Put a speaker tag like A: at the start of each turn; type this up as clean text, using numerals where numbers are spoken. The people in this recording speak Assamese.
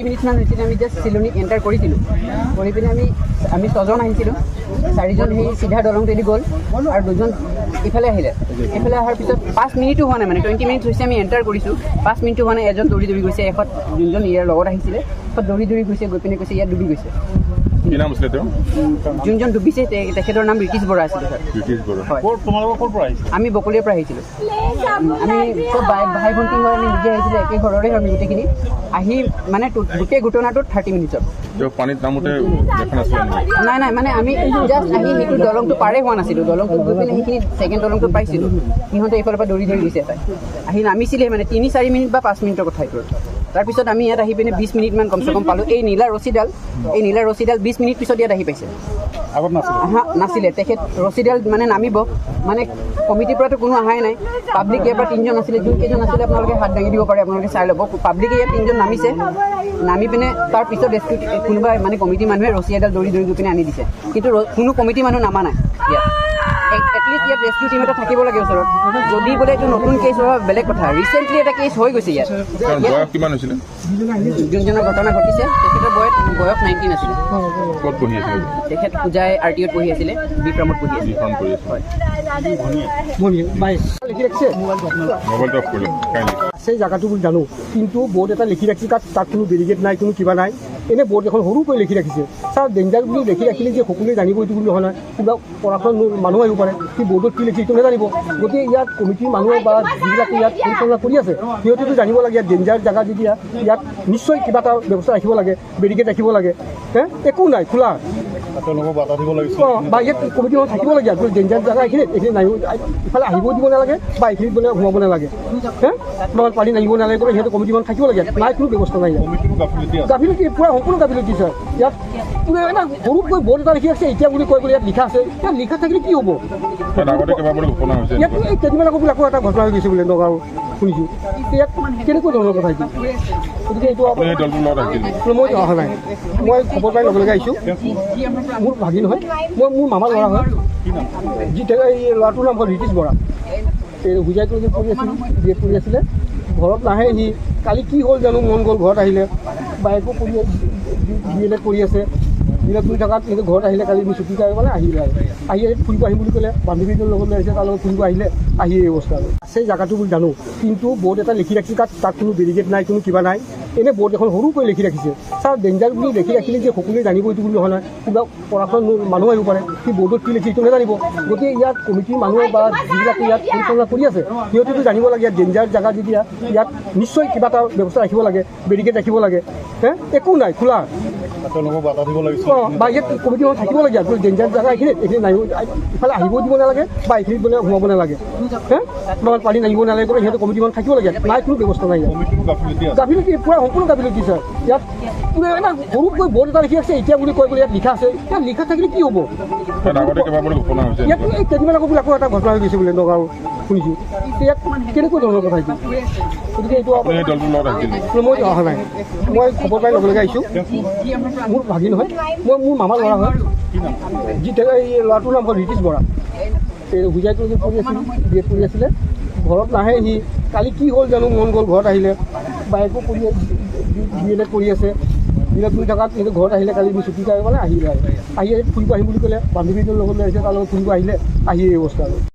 A: মিনিটমান হৈছিলে আমি জাষ্ট চিলনীত এণ্টাৰ কৰিছিলোঁ কৰি পিনে আমি ছজন আহিছিলোঁ 4জন সেই চিধা দলংটোৱেদি গ'ল আৰু 2জন ইফালে আহিলে ইফালে অহাৰ পিছত 5 মিনিটো হোৱা নাই মানে 20 মিনিট হৈছে আমি এণ্টাৰ কৰিছোঁ 5 মিনিটো হোৱা নাই এজন দৌৰি গৈছে এখত যোনজন ইয়াৰ লগত আহিছিলে এখত দৌৰি গৈছে গৈ পিনে কৈছে ইয়াত ডুবি গৈছে
B: কি নাম আছিলে তেওঁ
A: যোনজন ডুবিছে তেখেতৰ নাম ৰীতিশ বৰা আছিলে ছাৰ
B: ৰীতিশ বৰা
C: তোমালোকৰ ক'ৰ পৰা আহিছে
A: আমি বকলিয়াৰ পৰা আহিছিলোঁ আমি চব ভাই ভণ্টি হৈ আমি নিজে আহিছিলোঁ একে ঘৰৰে আমি গোটেইখিনি আহি মানে গোটেই ঘটনাটোত 30 মিনিটত
B: পানীত নামোতে দেখা নাছিলে
A: নাই মানে আমি জাষ্ট আহি সেইটো দলংটো পাৰে হোৱা নাছিলোঁ দলংটো গৈ পিনে সেইখিনি ছেকেণ্ড দলংটো পাইছিলোঁ সিহঁতে এইফালৰ পৰা দৌৰি গৈছে তাই আহি নামিছিলে মানে 3-4 মিনিট বা 5 মিনিটৰ কথা এইটো তাৰপিছত আমি ইয়াত আহি পিনে 20 মিনিটমান কমচে কম পালোঁ এই নীলা ৰছীডাল 20 মিনিট পিছত ইয়াত আহি পাইছে
C: আগত নাছিলে
A: নাছিলে তেখেত ৰছীডাল মানে নামিব মানে কমিটিৰ পৰাতো কোনো অহাই নাই পাব্লিক ইয়াৰ পৰা 3জন আছিলে যোনকেইজন আছিলে আপোনালোকে হাত দাঙি দিব পাৰে আপোনালোকে চাই ল'ব পাব্লিকে ইয়াত 3জন নামিছে নামি পিনে তাৰ পিছত ৰেস্কিউ কোনোবা মানে কমিটি মানুহে ৰছী এডাল দৌৰি গৈ পিনে আনি দিছে কিন্তু কোনো কমিটি মানুহ নামা নাই ইয়াত এটলিষ্ট ইয়াত ৰেস্কিউ টিম এটা থাকিব লাগে ওচৰত যদি বোলে এইটো নতুন কেছ হোৱা বেলেগ কথা ৰিচেণ্টলি এটা কেছ হৈ গৈছে ইয়াত
B: বয়স কিমান হৈছিলে
A: যোনজনৰ ঘটনা ঘটিছে তেখেতৰ বয়স 19 আছিলে
B: ক'ত পঢ়ি আছিলে
A: তেখেত পূজাই RTOত পঢ়ি আছিলে বিক্ৰমত পঢ়ি আছিলে
B: মোবাইলটো অফ কৰিলোঁ
C: সেই জায়গাটো বুলি জানো কিন্তু বোর্ড এটা লিখি রাখছে তাত কোনো বেরিকেড নাই কোনো কিবা নাই এনে বোর্ড এখন সৰুকৈ লিখি ৰাখিছে ছাৰ ডেঞ্জাৰ বুলি লিখি ৰাখিলে যে সকলোৱে জানিব এইটো বুলি নহয় কিবা পঢ়া মানুহ আহিব পাৰে কি বোৰ্ডত কি লিখি এইটো নাজানিব গতিকে ইয়াত কমিটিৰ মানুহে বা যিবিলাকে ইয়াত পৰিচালনা কৰি আছে সিহঁতেতো জানিব লাগে ইয়াত ডেঞ্জাৰ জেগা যেতিয়া ইয়াত নিশ্চয় কিবা এটা ব্যৱস্থা ৰাখিব লাগে বেৰিকেড ৰাখিব লাগে একো নাই খোলা বা ইয়াত কমিটিখন থাকিব লাগে আৰু ডেঞ্জাৰ জেগা এইখিনি নাই ইফালে আহিব দিব নালাগে বা এইখিনিত বোলে সোমাব নালাগে তোমাৰ পানী নাহিব নালাগে বোলে সিহঁতে কমিটিখন থাকিব লাগে নাই কোনো ব্যৱস্থা নাই গাফিলতি পূৰা সম্পূৰ্ণ গাফিলতি ছাৰ ইয়াত এটা সৰুকৈ বোৰ্ড এটা লিখি আছে এতিয়া বুলি কৈ বোলে ইয়াত লিখা আছে ইয়াত লিখা থাকিলে কি হ'ব ইয়াত এই কেইদিনমান আকৌ বোলে আকৌ এটা ঘটনা হৈ গৈছে বোলে নগাঁও শুনিছোঁ ইয়াত কেনেকুৱা ধৰণৰ কথা হৈছে গতিকে এইটো মই অহা নাই মই খবৰ পাই লগে আহিছোঁ মোৰ ভাগিন হয় মোৰ মামাৰ ল'ৰা হয় এই ল'ৰাটোৰ নাম হ'ল ৰীতিশ বৰা হুজাই কলেজত পঢ়ি আছিল BA পঢ়ি আছিলে ঘৰত নাহে সি কালি কি হ'ল জানো মন গ'ল ঘৰত আহিলে বাইকো পঢ়ি DLED পঢ়ি আছে দিনত পঢ়ি থকাত কিন্তু ঘৰত আহিলে কালি আমি ছুটি খাই মানে আহিলে আহি ফুৰিব আহিম বুলি ক'লে বান্ধৱীটোৰ লগত আহিছে তাৰ লগত ফুৰিব আহিলে আহি এই অৱস্থা আৰু সেই জেগাটো বুলি জানো কিন্তু বোৰ্ড এটা লিখি ৰাখিছে তাত কোনো বেৰিকেড নাই কোনো কিবা নাই এনে বোৰ্ড এখন সৰুকৈ লিখি ৰাখিছে ছাৰ ডেঞ্জাৰ বুলি লিখি ৰাখিলে যে সকলোৱে জানিব এইটো বুলি নহয় কিবা পঢ়া মানুহ আহিব পাৰে কি বোৰ্ডত কি লিখি এইটো নাজানিব গতিকে ইয়াত কমিটিৰ মানুহে বা যিবিলাকে ইয়াত পৰিচালনা কৰি আছে সিহঁতেতো জানিব লাগে ইয়াত ডেঞ্জাৰ জেগা যেতিয়া ইয়াত নিশ্চয় কিবা এটা ব্যৱস্থা ৰাখিব লাগে বেৰিকেড ৰাখিব লাগে একো নাই খোলা বা ইয়াত কমিটিখন থাকিব লাগে আৰু ডেঞ্জাৰ জেগা এইখিনি নাই ইফালে আহিব দিব নালাগে বা এইখিনিত বোলে সোমাব নালাগে তোমাৰ পানী নাহিব নালাগে বোলে সিহঁতে কমিটিখন থাকিব লাগে নাই কোনো ব্যৱস্থা নাই গাফিলতি পূৰা সম্পূৰ্ণ গাফিলতি ছাৰ ইয়াত এটা সৰুকৈ বোৰ্ড এটা লিখি আছে এতিয়া বুলি কৈ বোলে ইয়াত লিখা আছে ইয়াত লিখা থাকিলে কি হ'ব ইয়াত এই কেইদিনমান আকৌ বোলে আকৌ এটা ঘটনা হৈ গৈছে বোলে নগাঁও শুনিছোঁ ইয়াত কেনেকুৱা ধৰণৰ কথা হৈছে গতিকে এইটো মই অহা নাই মই খবৰ পাই লগে আহিছোঁ মোৰ ভাগিন হয় মোৰ মামাৰ ল'ৰা হয় এই ল'ৰাটোৰ নাম হ'ল ৰীতিশ বৰা হুজাই কলেজত পঢ়ি আছিল BA পঢ়ি আছিলে ঘৰত নাহে সি কালি কি হ'ল জানো মন গ'ল ঘৰত আহিলে বাইকো পঢ়ি DLED পঢ়ি আছে দিনত পঢ়ি থকাত কিন্তু ঘৰত আহিলে কালি আমি ছুটি খাই মানে আহিলে আহি ফুৰিব আহিম বুলি ক'লে বান্ধৱীটোৰ লগত আহিছে তাৰ লগত ফুৰিব আহিলে আহি এই অৱস্থা আৰু